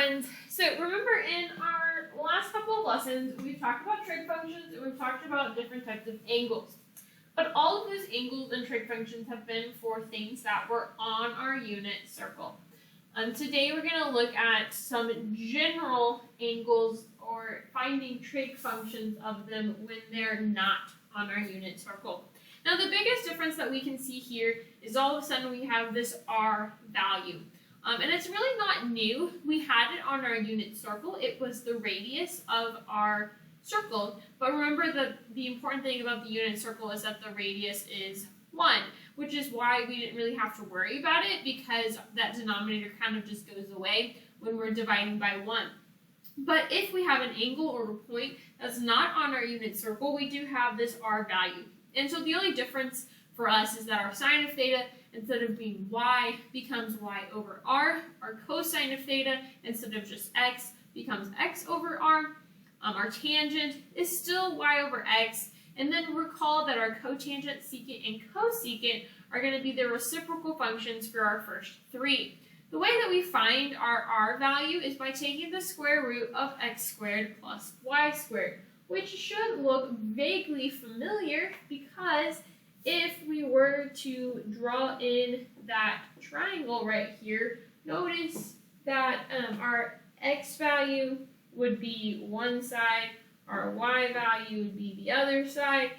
And so remember in our last couple of lessons, we've talked about trig functions and we've talked about different types of angles. But all of those angles and trig functions have been for things that were on our unit circle. Today we're going to look at some general angles or finding trig functions of them when they're not on our unit circle. Now the biggest difference that we can see here is all of a sudden we have this R value. And it's really not new. We had it on our unit circle. It was the radius of our circle. But remember that the important thing about the unit circle is that the radius is 1, which is why we didn't really have to worry about it because that denominator kind of just goes away when we're dividing by 1. But if we have an angle or a point that's not on our unit circle, we do have this R value. And so the only difference for us is that our sine of theta, instead of being y, becomes y over r. Our cosine of theta, instead of just x, becomes x over r. Our tangent is still y over x. And then recall that our cotangent, secant, and cosecant are going to be the reciprocal functions for our first 3. The way that we find our r value is by taking the square root of x squared plus y squared, which should look vaguely familiar because if we were to draw in that triangle right here, notice that our x value would be one side, our y value would be the other side,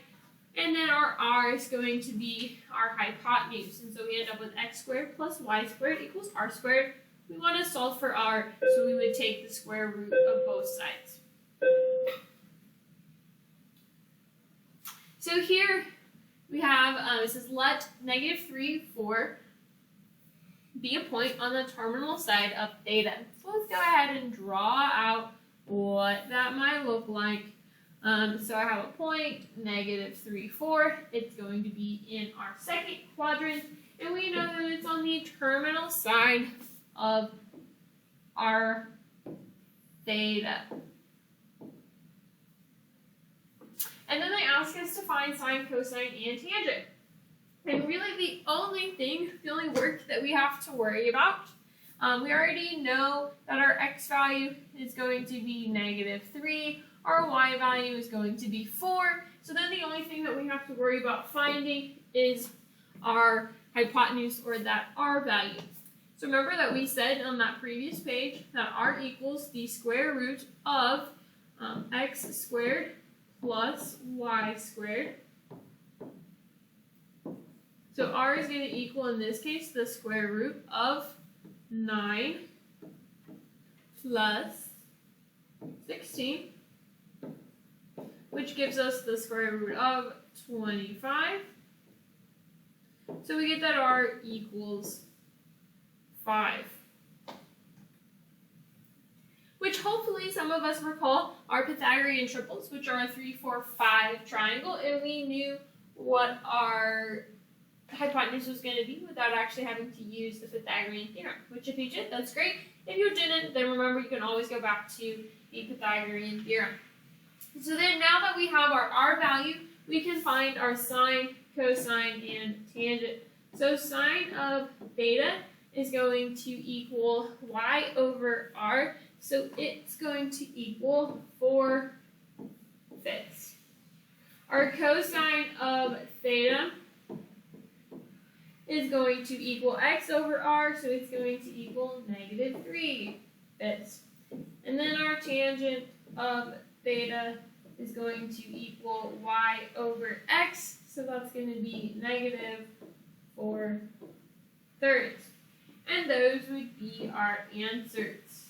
and then our r is going to be our hypotenuse. And so we end up with x squared plus y squared equals r squared. We want to solve for r, so we would take the square root of both sides. So here we have, it says let -3, 4 be a point on the terminal side of theta. So let's go ahead and draw out what that might look like. So I have a point, -3, 4. It's going to be in our second quadrant, and we know that it's on the terminal side of our theta. And then they ask us to find sine, cosine, and tangent. And really the only work that we have to worry about, we already know that our x value is going to be -3, our y value is going to be 4, so then the only thing that we have to worry about finding is our hypotenuse, or that r value. So remember that we said on that previous page that r equals the square root of x squared plus y squared. So r is going to equal, in this case, the square root of 9 plus 16, which gives us the square root of 25. So we get that r equals 5. Which hopefully some of us recall our Pythagorean triples, which are a 3, 4, 5 triangle, and we knew what our hypotenuse was going to be without actually having to use the Pythagorean theorem, which if you did, that's great. If you didn't, then remember you can always go back to the Pythagorean theorem. So then now that we have our r value, we can find our sine, cosine, and tangent. So sine of theta is going to equal y over r, so it's going to equal 4/5. Our cosine of theta is going to equal x over r, so it's going to equal -3/5. And then our tangent of theta is going to equal y over x, so that's going to be -4/3. And those would be our answers.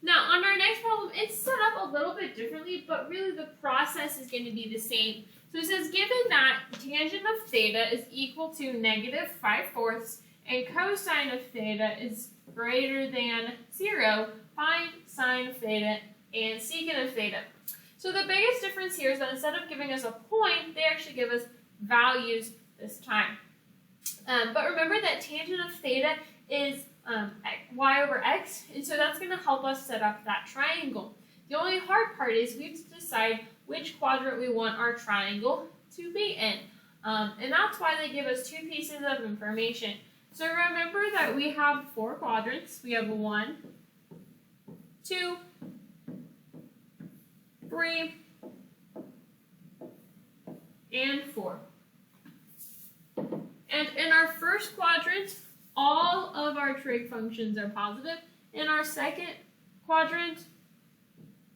Now, on our next problem, it's set up a little bit differently, but really the process is going to be the same. So it says, given that tangent of theta is equal to -5/4 and cosine of theta is greater than 0, find sine of theta and secant of theta. So the biggest difference here is that instead of giving us a point, they actually give us values this time. But remember that tangent of theta is y over x, and so that's going to help us set up that triangle. The only hard part is we have to decide which quadrant we want our triangle to be in. And that's why they give us 2 pieces of information. So remember that we have 4 quadrants. We have 1, 2, 3, and 4. And in our first quadrant, all of our trig functions are positive. In our second quadrant,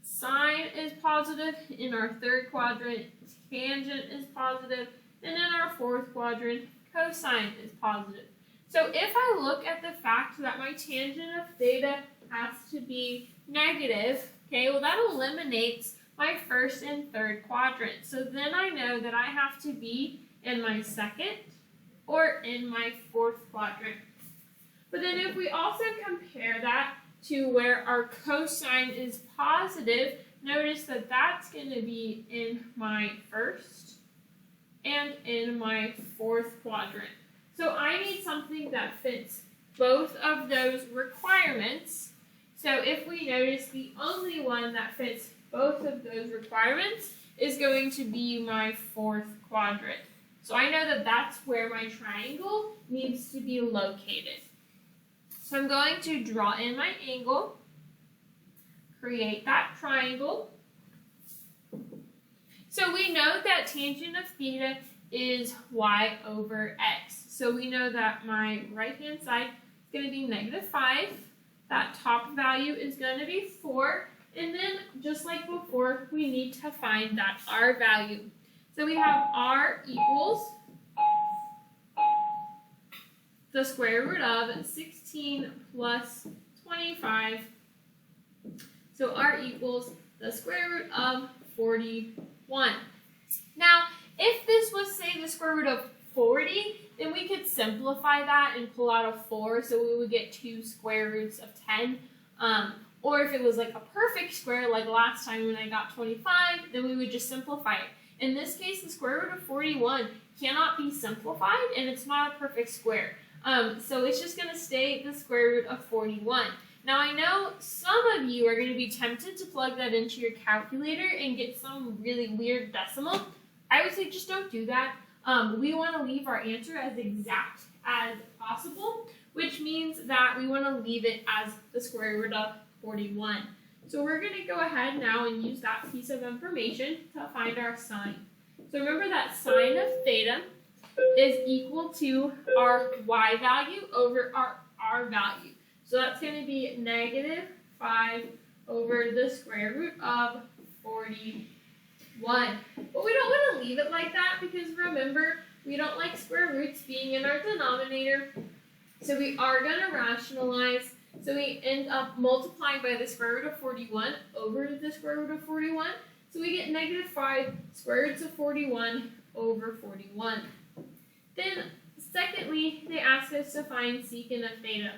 sine is positive. In our third quadrant, tangent is positive. And in our fourth quadrant, cosine is positive. So if I look at the fact that my tangent of theta has to be negative, okay, well that eliminates my first and third quadrant. So then I know that I have to be in my second or in my fourth quadrant. But then if we also compare that to where our cosine is positive, notice that that's going to be in my first and in my fourth quadrant. So I need something that fits both of those requirements. So if we notice, the only one that fits both of those requirements is going to be my fourth quadrant. So I know that that's where my triangle needs to be located. So I'm going to draw in my angle, create that triangle. So we know that tangent of theta is y over x. So we know that my right-hand side is going to be -5. That top value is going to be 4. And then, just like before, we need to find that r value. So we have r equals the square root of 16 plus 25. So r equals the square root of 41. Now, if this was, say, the square root of 40, then we could simplify that and pull out a 4, so we would get 2 square roots of 10. Or if it was like a perfect square, like last time when I got 25, then we would just simplify it. In this case, the square root of 41 cannot be simplified, and it's not a perfect square. So it's just going to stay the square root of 41. Now I know some of you are going to be tempted to plug that into your calculator and get some really weird decimal. I would say just don't do that. We want to leave our answer as exact as possible, which means that we want to leave it as the square root of 41. So we're going to go ahead now and use that piece of information to find our sine. So remember that sine of theta is equal to our y value over our r value. So that's going to be -5 over the square root of 41. But we don't want to leave it like that because remember, we don't like square roots being in our denominator. So we are going to rationalize. So we end up multiplying by the square root of 41 over the square root of 41. So we get -5 square roots of 41 over 41. Then, secondly, they ask us to find secant of theta.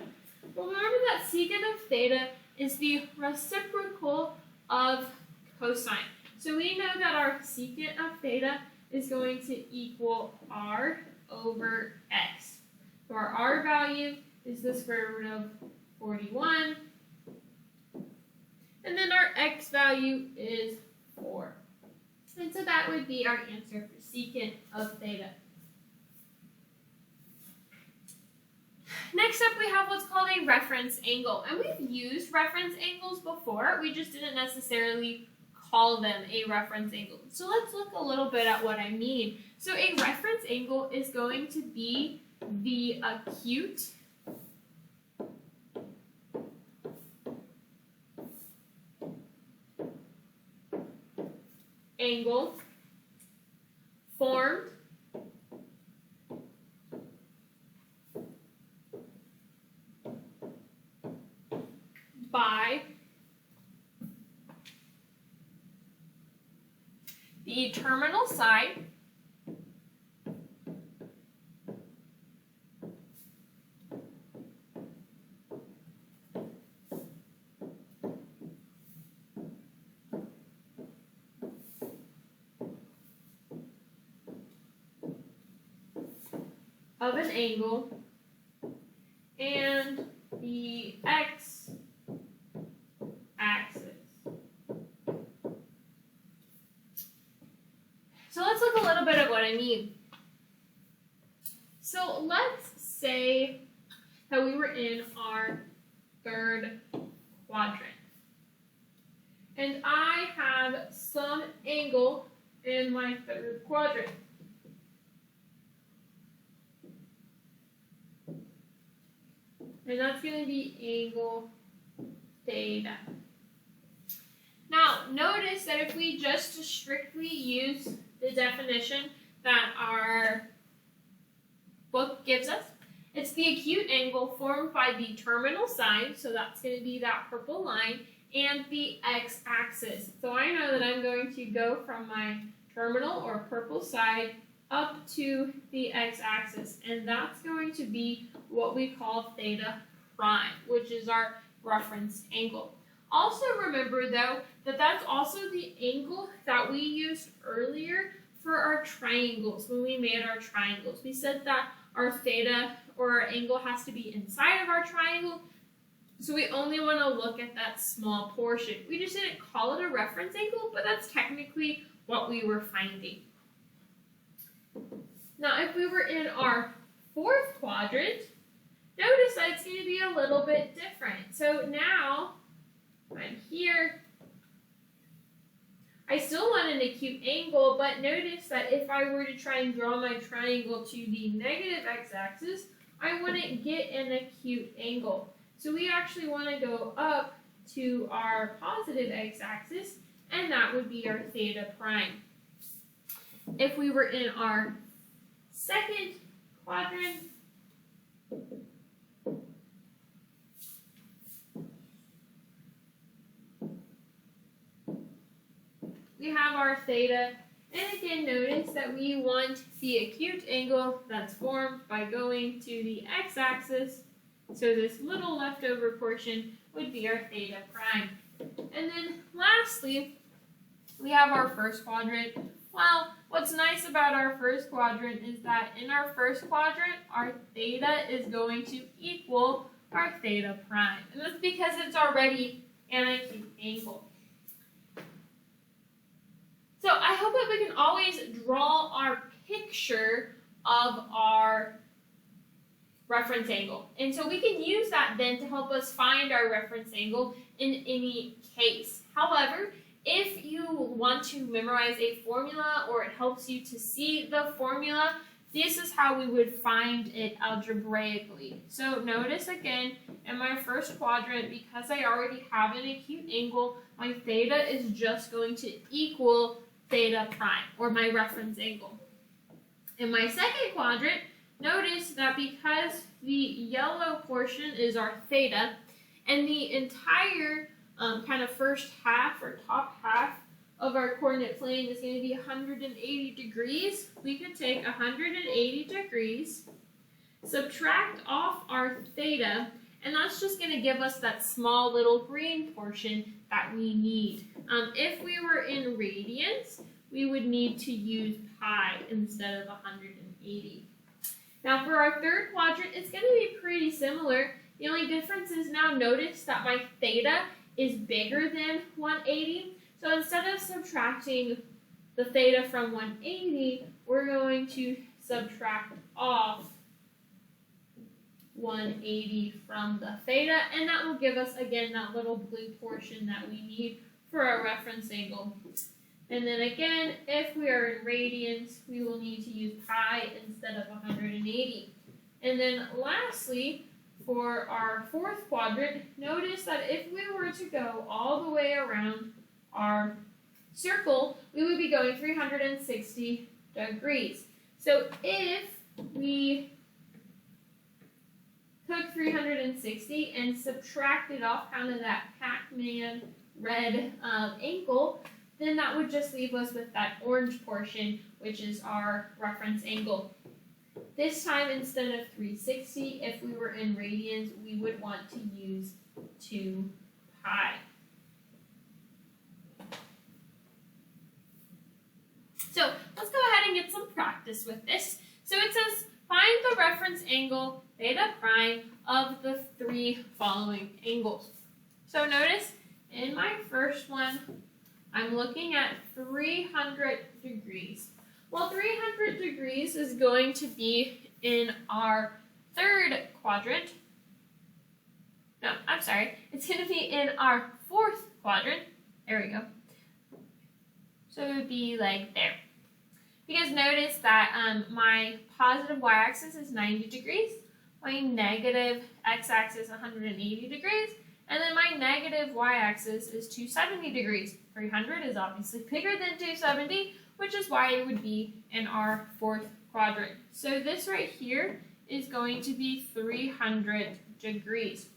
Well, remember that secant of theta is the reciprocal of cosine. So we know that our secant of theta is going to equal r over x. So our r value is the square root of 41. And then our x value is 4. And so that would be our answer for secant of theta. Next up, we have what's called a reference angle. And we've used reference angles before. We just didn't necessarily call them a reference angle. So let's look a little bit at what I mean. So a reference angle is going to be the acute angle formed by the terminal side of an angle and the x axis. So let's look a little bit of what I mean. So let's say that we were in our third quadrant. And I have some angle in my third quadrant. And that's going to be angle theta. Now, notice that if we just strictly use the definition that our book gives us, it's the acute angle formed by the terminal side, so that's going to be that purple line, and the x-axis. So I know that I'm going to go from my terminal or purple side up to the x-axis, and that's going to be what we call theta prime, which is our reference angle. Also remember though that that's also the angle that we used earlier for our triangles when we made our triangles. We said that our theta or our angle has to be inside of our triangle, so we only want to look at that small portion. We just didn't call it a reference angle, but that's technically what we were finding. Now if we were in our fourth quadrant, notice that it's going to be a little bit different. So now I'm here. I still want an acute angle, but notice that if I were to try and draw my triangle to the negative x-axis, I wouldn't get an acute angle. So we actually want to go up to our positive x-axis, and that would be our theta prime. If we were in our second quadrant, we have our theta, and again notice that we want the acute angle that's formed by going to the x-axis, so this little leftover portion would be our theta prime. And then lastly, we have our first quadrant. Well, what's nice about our first quadrant is that in our first quadrant, our theta is going to equal our theta prime, and that's because it's already an acute angle. So I hope that we can always draw our picture of our reference angle. And so we can use that then to help us find our reference angle in any case. However, if you want to memorize a formula or it helps you to see the formula, this is how we would find it algebraically. So notice again, in my first quadrant, because I already have an acute angle, my theta is just going to equal theta prime, or my reference angle. In my second quadrant, notice that because the yellow portion is our theta, and the entire kind of first half or top half of our coordinate plane is going to be 180 degrees, we could take 180 degrees, subtract off our theta, and that's just going to give us that small little green portion that we need. If we were in radians, we would need to use pi instead of 180. Now for our third quadrant, it's going to be pretty similar. The only difference is now notice that my theta is bigger than 180. So instead of subtracting the theta from 180, we're going to subtract off 180 from the theta, and that will give us, again, that little blue portion that we need for our reference angle. And then again, if we are in radians, we will need to use pi instead of 180. And then lastly, for our fourth quadrant, notice that if we were to go all the way around our circle, we would be going 360 degrees. So if we took 360 and subtracted off kind of that Pac-Man red angle, then that would just leave us with that orange portion, which is our reference angle. This time, instead of 360, if we were in radians, we would want to use 2 pi. So let's go ahead and get some practice with this. So it says, find the reference angle theta prime of the 3 following angles. So notice, in my first one, I'm looking at 300 degrees. Well, 300 degrees is going to be in our third quadrant. No, I'm sorry. It's going to be in our fourth quadrant. There we go. So it would be like there. Because notice that my positive y-axis is 90 degrees, my negative x-axis 180 degrees, and then my negative y-axis is 270 degrees. 300 is obviously bigger than 270, which is why it would be in our fourth quadrant. So this right here is going to be 300 degrees.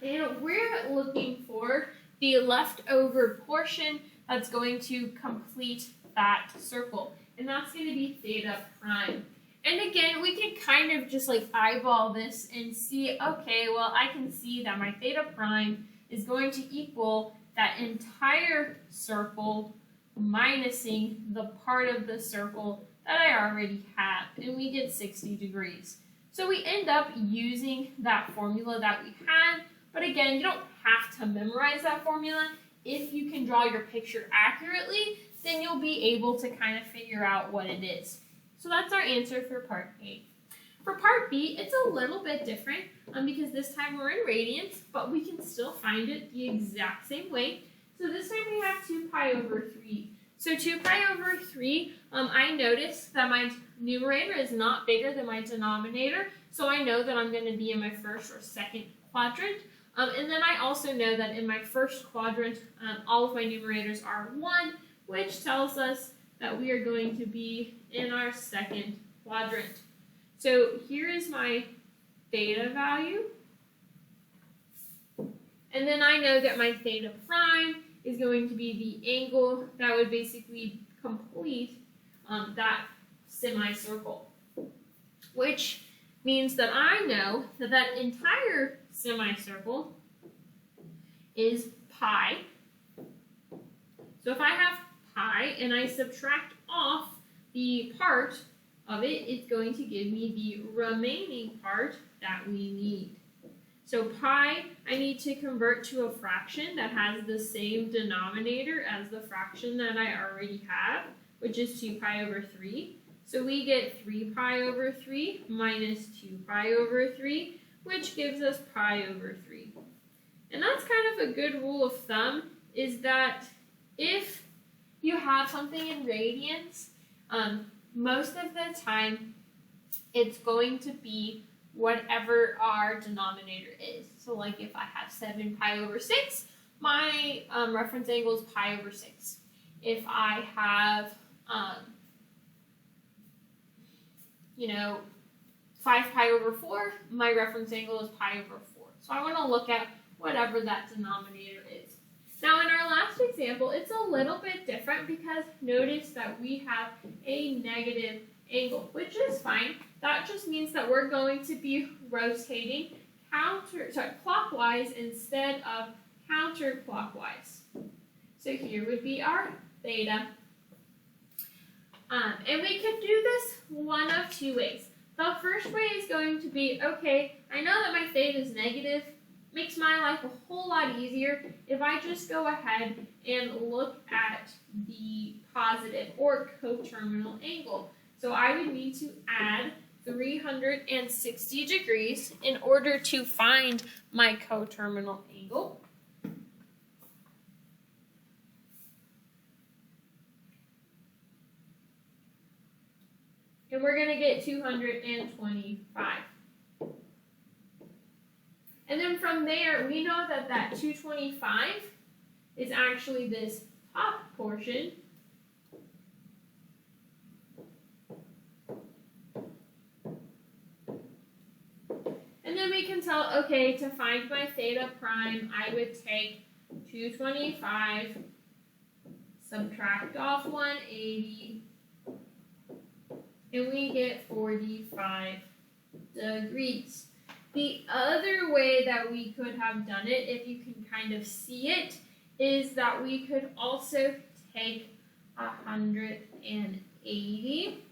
And we're looking for the leftover portion that's going to complete that circle. And that's going to be theta prime. And again, we can kind of just like eyeball this and see, okay, well, I can see that my theta prime is going to equal that entire circle minusing the part of the circle that I already have. And we get 60 degrees. So we end up using that formula that we had. But again, you don't have to memorize that formula. If you can draw your picture accurately, then you'll be able to kind of figure out what it is. So that's our answer for part A. For part B, it's a little bit different because this time we're in radians, but we can still find it the exact same way. So this time we have 2 pi over 3. So 2 pi over 3, I notice that my numerator is not bigger than my denominator, so I know that I'm going to be in my first or second quadrant. And then I also know that in my first quadrant, all of my numerators are 1, which tells us that we are going to be in our second quadrant. So here is my theta value. And then I know that my theta prime is going to be the angle that would basically complete that semicircle, which means that I know that that entire semicircle is pi. So if I have pi and I subtract off the part of it, it's going to give me the remaining part that we need. So pi, I need to convert to a fraction that has the same denominator as the fraction that I already have, which is 2 pi over 3. So we get 3 pi over 3 minus 2 pi over 3, which gives us pi over 3. And that's kind of a good rule of thumb, is that if you have something in radians, most of the time it's going to be whatever our denominator is. So like if I have 7 pi over 6, my reference angle is pi over 6. If I have, 5 pi over 4, my reference angle is pi over 4. So I want to look at whatever that denominator is. Now in our last example, it's a little bit different because notice that we have a negative angle, which is fine. That just means that we're going to be rotating clockwise instead of counterclockwise. So here would be our theta. And we could do this one of two ways. The first way is going to be, okay, I know that my theta is negative. Makes my life a whole lot easier if I just go ahead and look at the positive or coterminal angle. So I would need to add 360 degrees in order to find my coterminal angle. And we're going to get 225. And then from there, we know that that 225 is actually this top portion. And then we can tell, okay, to find my theta prime, I would take 225, subtract off 180, and we get 45 degrees. The other way that we could have done it, if you can kind of see it, is that we could also take 180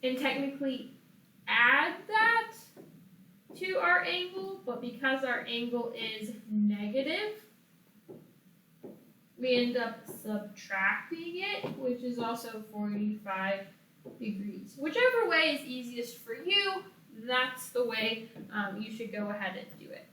and technically add that to our angle, but because our angle is negative, we end up subtracting it, which is also 45 degrees. Whichever way is easiest for you, that's the way you should go ahead and do it.